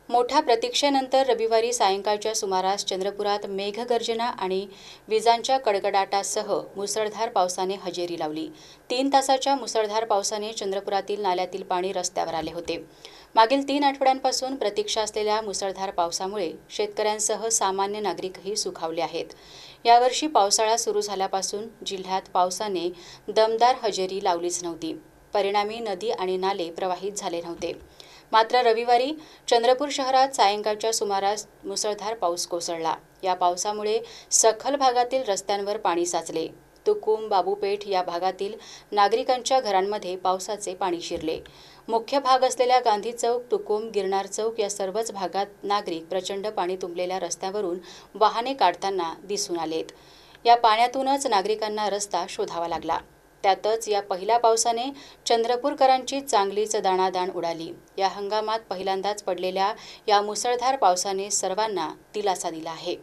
मोठ्या प्रतीक्षेनंतर रविवारी सायंकाळच्या सुमारास चंद्रपुरात मेघगर्जना आणि विजांच्या कडकडाटासह मुसळधार पावसाने हजेरी लावली। 3 तासाच्या मुसळधार पावसाने चंद्रपुरातील नाल्यातील पाणी रस्त्यावर आले होते। मागील 3 आठवड्यांपासून प्रतीक्षा असलेल्या मुसळधार पावसामुळे शेतकऱ्यांसह सामान्य नागरिकही सुखावले आहेत। यावर्षी पावसाळा सुरू झाल्यापासून जिल्ह्यात पावसाने दमदार हजेरी लावलीच नव्हती। परिणामी नदी आणि नाले प्रवाहित झाले नव्हते। मात्र रविवारी चंद्रपूर शहरात सायंकाळच्या सुमारास मुसळधार पाऊस कोसळला। या पावसामुळे सखल भागातील रस्त्यांवर पाणी साचले। तुकुम, बाबूपेठ या भागातील नागरिकांच्या घरांमध्ये पावसाचे पाणी शिरले। मुख्य भाग असलेल्या गांधी चौक, तुकुम, गिरनार चौक या सर्वच भागात नागरिक प्रचंड पाणी तुंबलेल्या रस्त्यावरून वाहने काढताना दिसून आलेत। या पाण्यातूनच नागरिकांना रस्ता शोधावा लागला। त्यातच या पहिल्या पावसाने चंद्रपूरकरांची चांगलीच दाणादाण उडाली। या हंगामात पहिल्यांदाच पडलेल्या या मुसळधार पावसाने सर्वांना दिलासा दिला आहे।